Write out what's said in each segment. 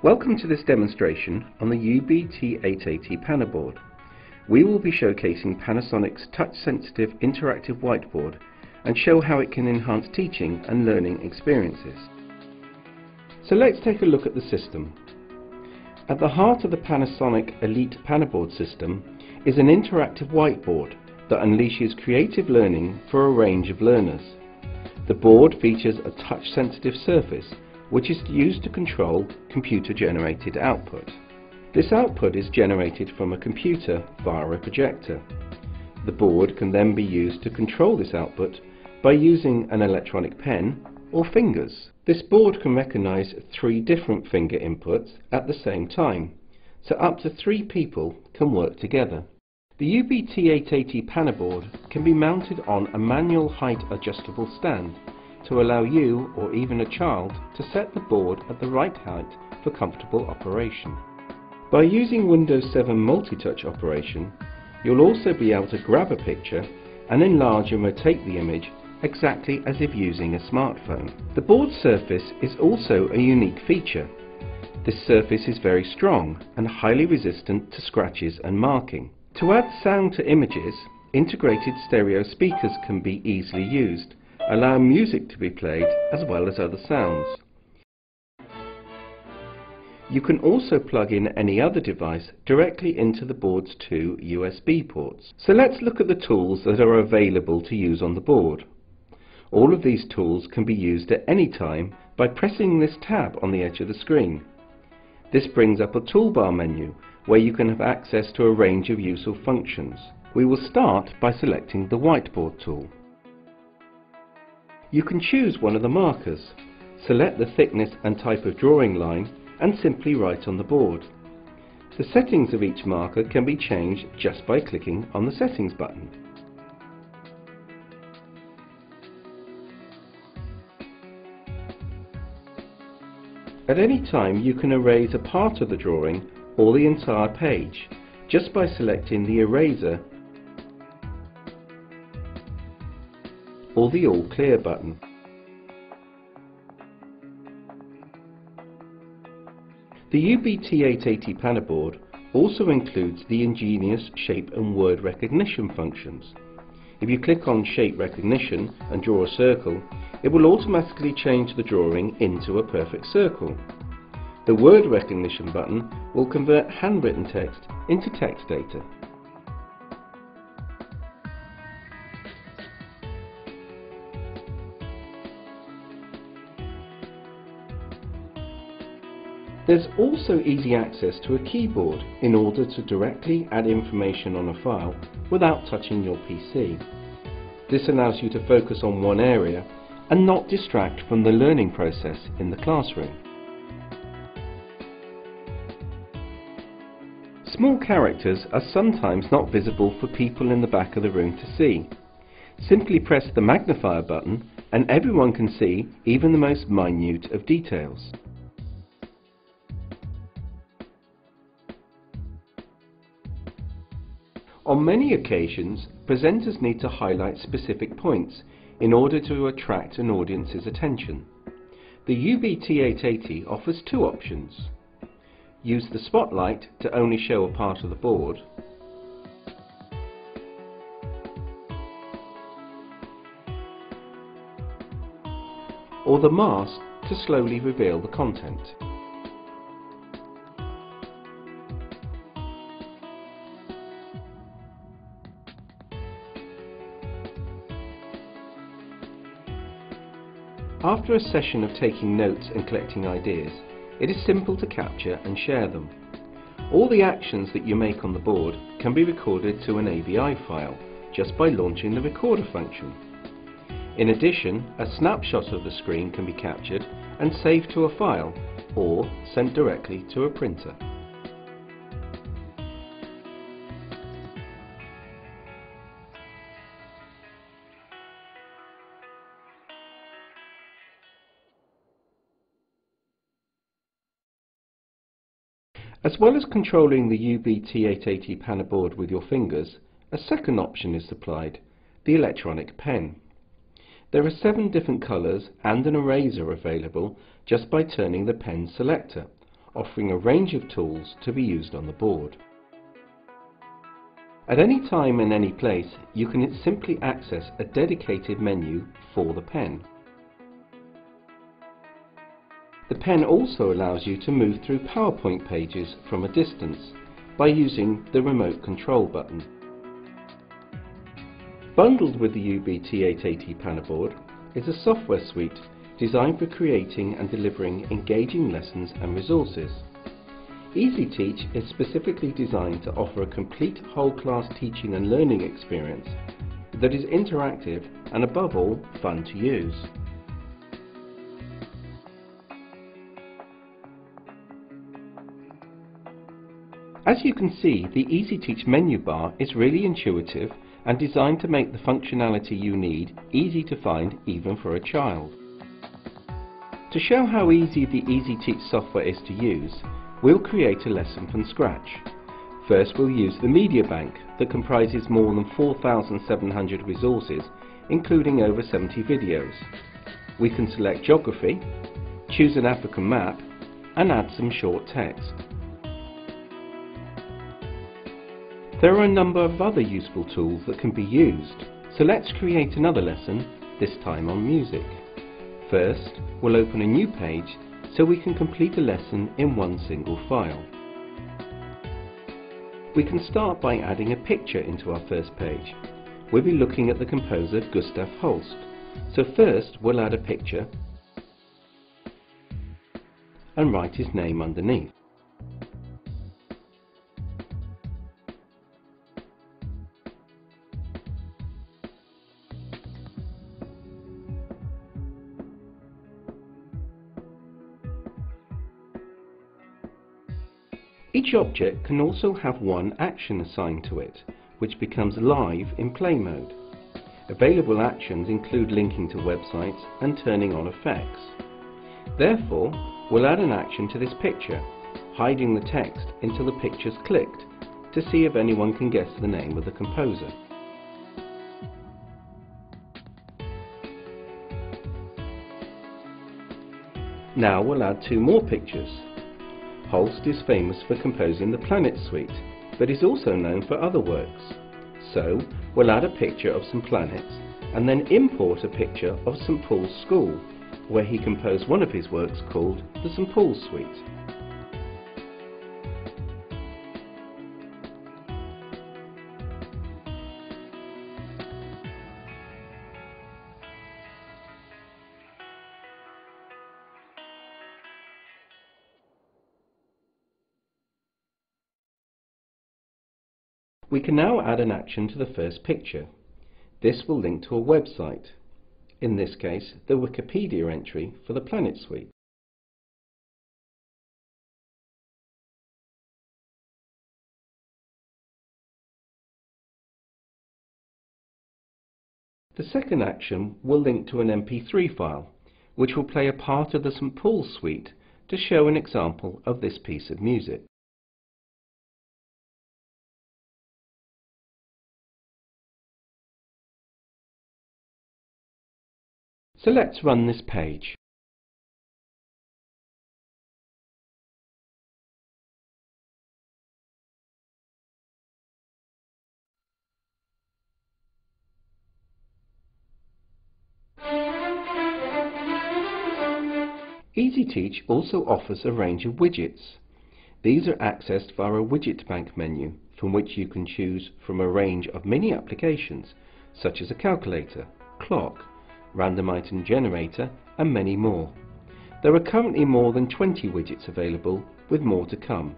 Welcome to this demonstration on the UBT880 Panaboard. We will be showcasing Panasonic's touch-sensitive interactive whiteboard and show how it can enhance teaching and learning experiences. So let's take a look at the system. At the heart of the Panasonic Elite Panaboard system is an interactive whiteboard that unleashes creative learning for a range of learners. The board features a touch-sensitive surface which is used to control computer-generated output. This output is generated from a computer via a projector. The board can then be used to control this output by using an electronic pen or fingers. This board can recognize 3 different finger inputs at the same time, so up to 3 people can work together. The UBT880 Panaboard can be mounted on a manual height adjustable stand to allow you or even a child to set the board at the right height for comfortable operation. By using Windows 7 multi-touch operation, you'll also be able to grab a picture and enlarge and rotate the image exactly as if using a smartphone. The board surface is also a unique feature. This surface is very strong and highly resistant to scratches and marking. To add sound to images, integrated stereo speakers can be easily used, allowing music to be played as well as other sounds. You can also plug in any other device directly into the board's 2 USB ports. So let's look at the tools that are available to use on the board. All of these tools can be used at any time by pressing this tab on the edge of the screen. This brings up a toolbar menu where you can have access to a range of useful functions. We will start by selecting the whiteboard tool. You can choose one of the markers, select the thickness and type of drawing line and simply write on the board. The settings of each marker can be changed just by clicking on the settings button. At any time you can erase a part of the drawing or the entire page just by selecting the eraser or the All Clear button. The UBT880 Panaboard also includes the ingenious shape and word recognition functions. If you click on shape recognition and draw a circle, it will automatically change the drawing into a perfect circle. The word recognition button will convert handwritten text into text data. There's also easy access to a keyboard in order to directly add information on a file without touching your PC. This allows you to focus on one area and not distract from the learning process in the classroom. Small characters are sometimes not visible for people in the back of the room to see. Simply press the magnifier button and everyone can see even the most minute of details. On many occasions, presenters need to highlight specific points in order to attract an audience's attention. The UBT880 offers 2 options. Use the spotlight to only show a part of the board, or the mask to slowly reveal the content. After a session of taking notes and collecting ideas, it is simple to capture and share them. All the actions that you make on the board can be recorded to an AVI file just by launching the recorder function. In addition, a snapshot of the screen can be captured and saved to a file or sent directly to a printer. As well as controlling the UBT880 Panaboard with your fingers, a second option is supplied, the electronic pen. There are 7 different colours and an eraser available just by turning the pen selector, offering a range of tools to be used on the board. At any time and any place, you can simply access a dedicated menu for the pen. The pen also allows you to move through PowerPoint pages from a distance by using the remote control button. Bundled with the UBT880 Panaboard is a software suite designed for creating and delivering engaging lessons and resources. EasyTeach is specifically designed to offer a complete whole-class teaching and learning experience that is interactive and, above all, fun to use. As you can see, the EasyTeach menu bar is really intuitive and designed to make the functionality you need easy to find even for a child. To show how easy the EasyTeach software is to use, we'll create a lesson from scratch. First, we'll use the media bank that comprises more than 4,700 resources, including over 70 videos. We can select geography, choose an African map, and add some short text. There are a number of other useful tools that can be used, so let's create another lesson, this time on music. First, we'll open a new page so we can complete a lesson in one single file. We can start by adding a picture into our first page. We'll be looking at the composer Gustav Holst. So first we'll add a picture and write his name underneath. Each object can also have one action assigned to it, which becomes live in play mode. Available actions include linking to websites and turning on effects. Therefore, we'll add an action to this picture, hiding the text until the picture's clicked, to see if anyone can guess the name of the composer. Now we'll add two more pictures. Holst is famous for composing the Planet Suite, but is also known for other works. So, we'll add a picture of some planets, and then import a picture of St. Paul's School, where he composed one of his works called the St. Paul's Suite. We can now add an action to the first picture. This will link to a website, in this case the Wikipedia entry for the Planet Suite. The second action will link to an MP3 file, which will play a part of the St. Paul's Suite to show an example of this piece of music. So let's run this page. EasyTeach also offers a range of widgets. These are accessed via a widget bank menu, from which you can choose from a range of mini applications such as a calculator, clock, random item generator, and many more. There are currently more than 20 widgets available, with more to come.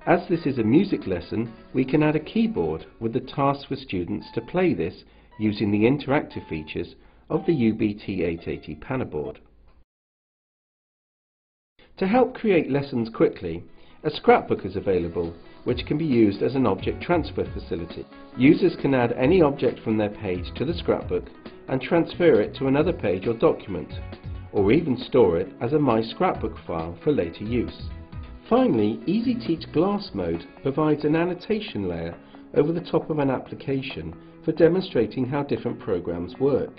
As this is a music lesson, we can add a keyboard with the task for students to play this using the interactive features of the UBT880 Panaboard. To help create lessons quickly, a scrapbook is available, which can be used as an object transfer facility. Users can add any object from their page to the scrapbook and transfer it to another page or document, or even store it as a My Scrapbook file for later use. Finally, EasyTeach Glass Mode provides an annotation layer over the top of an application for demonstrating how different programs work.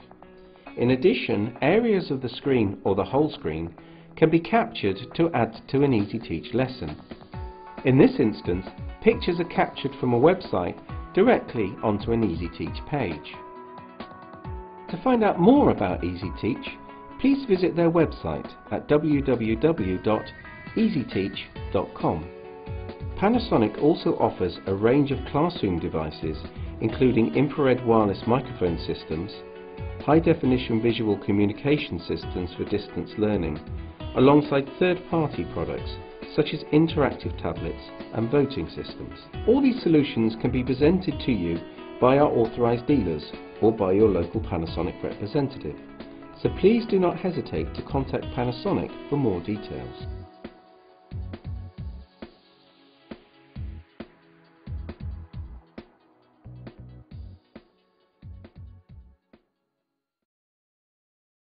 In addition, areas of the screen or the whole screen can be captured to add to an EasyTeach lesson. In this instance, pictures are captured from a website directly onto an EasyTeach page. To find out more about EasyTeach, please visit their website at www.easyteach.com. Panasonic also offers a range of classroom devices including infrared wireless microphone systems, high-definition visual communication systems for distance learning, alongside third-party products such as interactive tablets and voting systems. All these solutions can be presented to you by our authorised dealers or by your local Panasonic representative, so please do not hesitate to contact Panasonic for more details.